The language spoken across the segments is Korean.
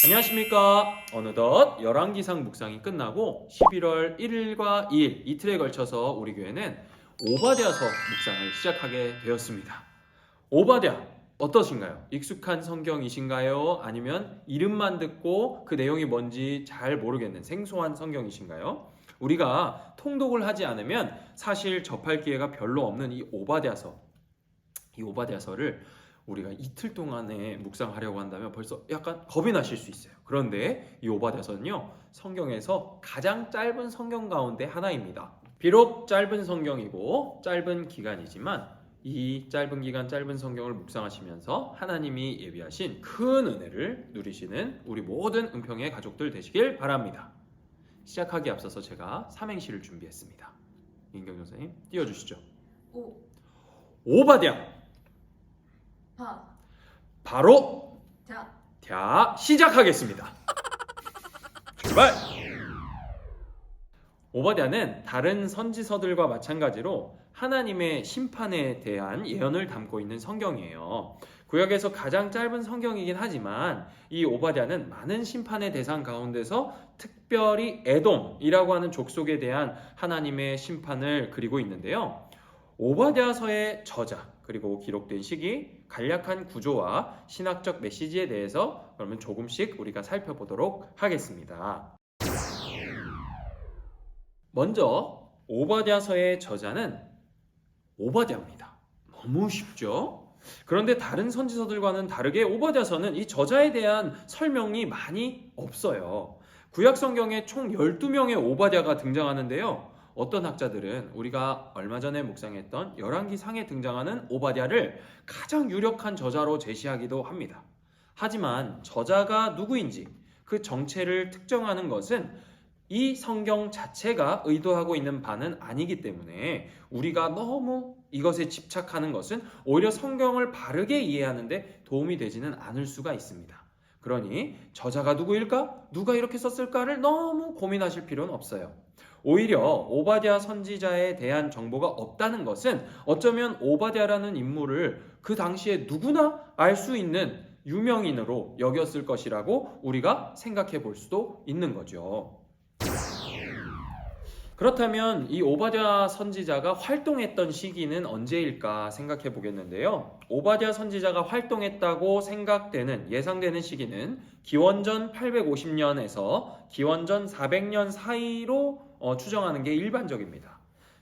안녕하십니까. 어느덧 열왕기상 묵상이 끝나고 11월 1일과 2일 이틀에 걸쳐서 우리 교회는 오바댜서 묵상을 시작하게 되었습니다. 오바댜 어떠신가요? 익숙한 성경이신가요? 아니면 이름만 듣고 그 내용이 뭔지 잘 모르겠는 생소한 성경이신가요? 우리가 통독을 하지 않으면 사실 접할 기회가 별로 없는 이 오바댜서를 우리가 이틀 동안에 묵상하려고 한다면 벌써 약간 겁이 나실 수 있어요. 그런데 이 오바댜서는요, 성경에서 가장 짧은 성경 가운데 하나입니다. 비록 짧은 성경이고 짧은 기간이지만 이 짧은 기간 짧은 성경을 묵상하시면서 하나님이 예비하신 큰 은혜를 누리시는 우리 모든 은평의 가족들 되시길 바랍니다. 시작하기에 앞서서 제가 삼행시를 준비했습니다. 민경 전사님 띄워주시죠. 오바댜 바로 시작하겠습니다. 출발! 오바댜는 다른 선지서들과 마찬가지로 하나님의 심판에 대한 예언을 담고 있는 성경이에요. 구약에서 가장 짧은 성경이긴 하지만 이 오바댜는 많은 심판의 대상 가운데서 특별히 에돔이라고 하는 족속에 대한 하나님의 심판을 그리고 있는데요. 오바댜서의 저자 그리고 기록된 시기, 간략한 구조와 신학적 메시지에 대해서 그러면 조금씩 우리가 살펴보도록 하겠습니다. 먼저 오바댜서의 저자는 오바댜입니다. 너무 쉽죠? 그런데 다른 선지서들과는 다르게 오바댜서는 이 저자에 대한 설명이 많이 없어요. 구약 성경에 총 12명의 오바댜가 등장하는데요. 어떤 학자들은 우리가 얼마 전에 묵상했던 열왕기상에 등장하는 오바댜를 가장 유력한 저자로 제시하기도 합니다. 하지만 저자가 누구인지 그 정체를 특정하는 것은 이 성경 자체가 의도하고 있는 바는 아니기 때문에 우리가 너무 이것에 집착하는 것은 오히려 성경을 바르게 이해하는 데 도움이 되지는 않을 수가 있습니다. 그러니 저자가 누구일까? 누가 이렇게 썼을까를 너무 고민하실 필요는 없어요. 오히려 오바댜 선지자에 대한 정보가 없다는 것은 어쩌면 오바댜라는 인물을 그 당시에 누구나 알 수 있는 유명인으로 여겼을 것이라고 우리가 생각해 볼 수도 있는 거죠. 그렇다면 이 오바댜 선지자가 활동했던 시기는 언제일까 생각해 보겠는데요. 오바댜 선지자가 활동했다고 생각되는 예상되는 시기는 기원전 850년에서 기원전 400년 사이로 추정하는 게 일반적입니다.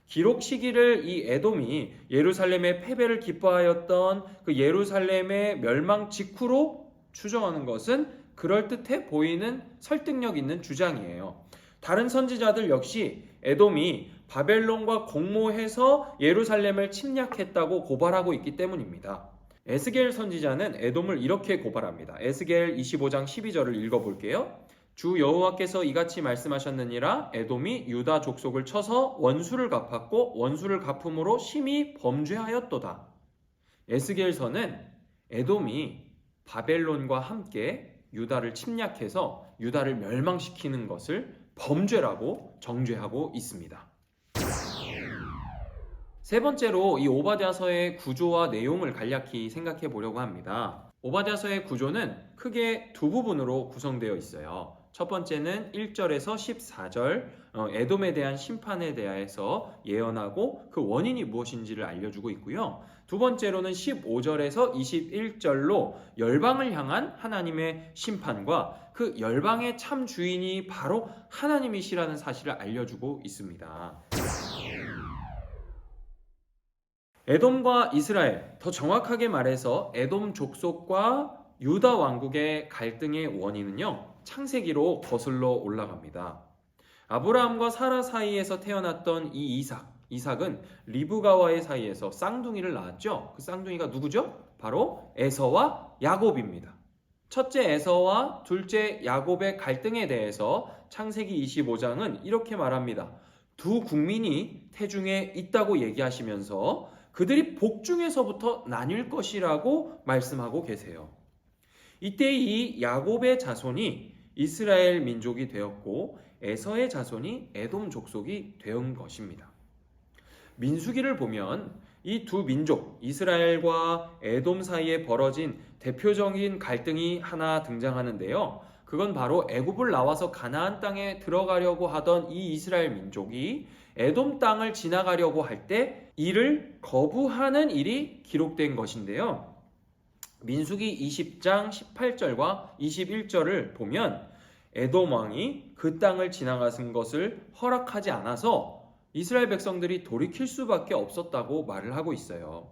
기록 시기를 이 에돔이 예루살렘의 패배를 기뻐하였던 그 예루살렘의 멸망 직후로 추정하는 것은 그럴듯해 보이는 설득력 있는 주장이에요. 다른 선지자들 역시 에돔이 바벨론과 공모해서 예루살렘을 침략했다고 고발하고 있기 때문입니다. 에스겔 선지자는 에돔을 이렇게 고발합니다. 에스겔 25장 12절을 읽어볼게요. 주 여호와께서 이같이 말씀하셨느니라 에돔이 유다 족속을 쳐서 원수를 갚았고 원수를 갚음으로 심히 범죄하였도다. 에스겔서는 에돔이 바벨론과 함께 유다를 침략해서 유다를 멸망시키는 것을 범죄라고 정죄하고 있습니다. 세 번째로 이 오바댜서의 구조와 내용을 간략히 생각해 보려고 합니다. 오바댜서의 구조는 크게 두 부분으로 구성되어 있어요. 첫 번째는 1절에서 14절 에돔에 대한 심판에 대해서 예언하고 그 원인이 무엇인지를 알려주고 있고요. 두 번째로는 15절에서 21절로 열방을 향한 하나님의 심판과 그 열방의 참 주인이 바로 하나님이시라는 사실을 알려주고 있습니다. 에돔과 이스라엘, 더 정확하게 말해서 에돔 족속과 유다 왕국의 갈등의 원인은요, 창세기로 거슬러 올라갑니다. 아브라함과 사라 사이에서 태어났던 이 이삭은 리브가와의 사이에서 쌍둥이를 낳았죠. 그 쌍둥이가 누구죠? 바로 에서와 야곱입니다. 첫째 에서와 둘째 야곱의 갈등에 대해서 창세기 25장은 이렇게 말합니다. 두 국민이 태중에 있다고 얘기하시면서 그들이 복중에서부터 나뉠 것이라고 말씀하고 계세요. 이때 이 야곱의 자손이 이스라엘 민족이 되었고 에서의 자손이 에돔 족속이 된 것입니다. 민수기를 보면 이 두 민족 이스라엘과 에돔 사이에 벌어진 대표적인 갈등이 하나 등장하는데요. 그건 바로 애굽을 나와서 가나안 땅에 들어가려고 하던 이 이스라엘 민족이 에돔 땅을 지나가려고 할 때 이를 거부하는 일이 기록된 것인데요. 민수기 20장 18절과 21절을 보면 에돔 왕이 그 땅을 지나가는 것을 허락하지 않아서 이스라엘 백성들이 돌이킬 수밖에 없었다고 말을 하고 있어요.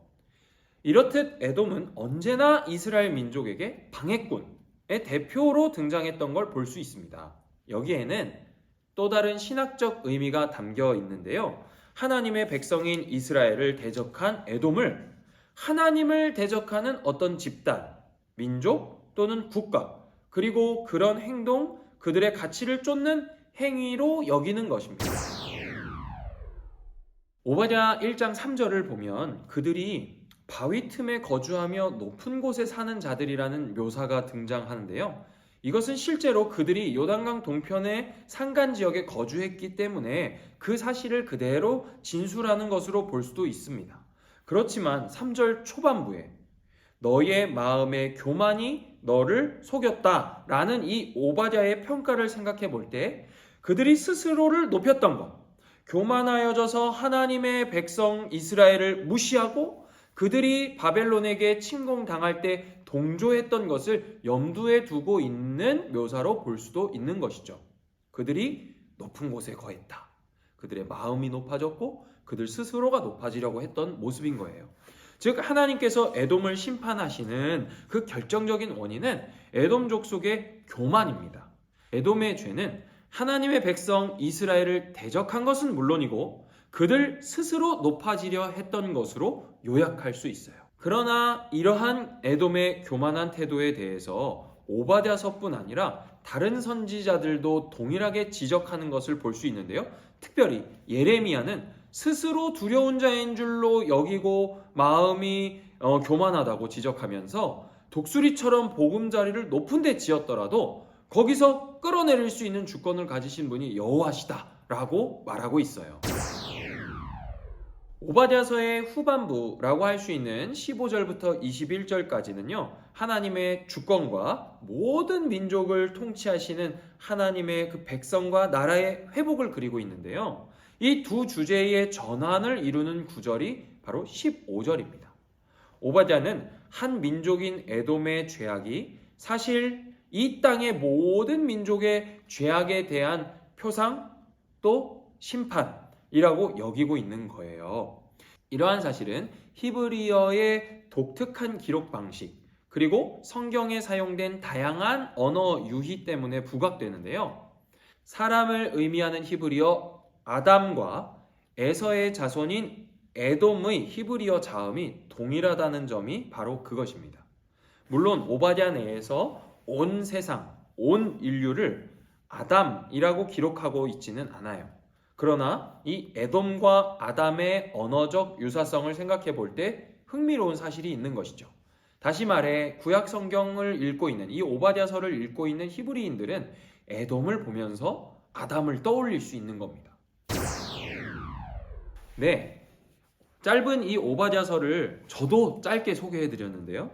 이렇듯 에돔은 언제나 이스라엘 민족에게 방해꾼의 대표로 등장했던 걸 볼 수 있습니다. 여기에는 또 다른 신학적 의미가 담겨 있는데요. 하나님의 백성인 이스라엘을 대적한 에돔을 하나님을 대적하는 어떤 집단, 민족 또는 국가, 그리고 그런 행동, 그들의 가치를 쫓는 행위로 여기는 것입니다. 오바댜 1장 3절을 보면 그들이 바위 틈에 거주하며 높은 곳에 사는 자들이라는 묘사가 등장하는데요. 이것은 실제로 그들이 요단강 동편의 산간 지역에 거주했기 때문에 그 사실을 그대로 진술하는 것으로 볼 수도 있습니다. 그렇지만 3절 초반부에 너의 마음의 교만이 너를 속였다 라는 이 오바댜의 평가를 생각해 볼 때 그들이 스스로를 높였던 것, 교만하여져서 하나님의 백성 이스라엘을 무시하고 그들이 바벨론에게 침공당할 때 동조했던 것을 염두에 두고 있는 묘사로 볼 수도 있는 것이죠. 그들이 높은 곳에 거했다. 그들의 마음이 높아졌고 그들 스스로가 높아지려고 했던 모습인 거예요. 즉 하나님께서 에돔을 심판하시는 그 결정적인 원인은 에돔 족속의 교만입니다. 에돔의 죄는 하나님의 백성 이스라엘을 대적한 것은 물론이고 그들 스스로 높아지려 했던 것으로 요약할 수 있어요. 그러나 이러한 에돔의 교만한 태도에 대해서 오바댜서뿐 아니라 다른 선지자들도 동일하게 지적하는 것을 볼 수 있는데요. 특별히 예레미야는 스스로 두려운 자인 줄로 여기고 마음이 교만하다고 지적하면서 독수리처럼 보금자리를 높은 데 지었더라도 거기서 끌어내릴 수 있는 주권을 가지신 분이 여호와시다라고 말하고 있어요. 오바댜서의 후반부라고 할 수 있는 15절부터 21절까지는요. 하나님의 주권과 모든 민족을 통치하시는 하나님의 그 백성과 나라의 회복을 그리고 있는데요. 이 두 주제의 전환을 이루는 구절이 바로 15절입니다. 오바댜는 한 민족인 에돔의 죄악이 사실 이 땅의 모든 민족의 죄악에 대한 표상 또 심판이라고 여기고 있는 거예요. 이러한 사실은 히브리어의 독특한 기록 방식 그리고 성경에 사용된 다양한 언어 유희 때문에 부각되는데요. 사람을 의미하는 히브리어 아담과 에서의 자손인 에돔의 히브리어 자음이 동일하다는 점이 바로 그것입니다. 물론 오바댜 내에서 온 세상, 온 인류를 아담이라고 기록하고 있지는 않아요. 그러나 이 에돔과 아담의 언어적 유사성을 생각해 볼 때 흥미로운 사실이 있는 것이죠. 다시 말해 구약 성경을 읽고 있는 이 오바댜서를 읽고 있는 히브리인들은 에돔을 보면서 아담을 떠올릴 수 있는 겁니다. 네, 짧은 이 오바댜서를 저도 짧게 소개해 드렸는데요.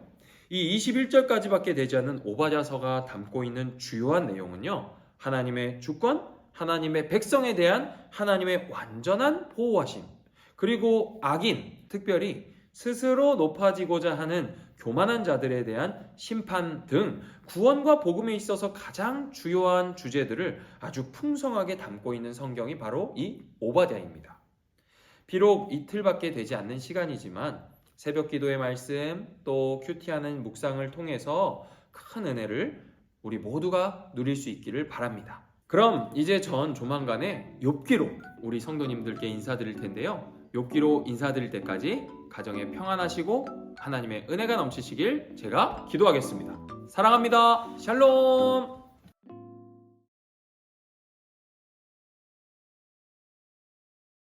이 21절까지밖에 되지 않은 오바댜서가 담고 있는 주요한 내용은요. 하나님의 주권, 하나님의 백성에 대한 하나님의 완전한 보호하심, 그리고 악인, 특별히 스스로 높아지고자 하는 교만한 자들에 대한 심판 등 구원과 복음에 있어서 가장 주요한 주제들을 아주 풍성하게 담고 있는 성경이 바로 이 오바댜입니다. 비록 이틀밖에 되지 않는 시간이지만 새벽 기도의 말씀 또 큐티하는 묵상을 통해서 큰 은혜를 우리 모두가 누릴 수 있기를 바랍니다. 그럼 이제 전 조만간에 욥기로 우리 성도님들께 인사드릴 텐데요. 욥기로 인사드릴 때까지 가정에 평안하시고 하나님의 은혜가 넘치시길 제가 기도하겠습니다. 사랑합니다. 샬롬.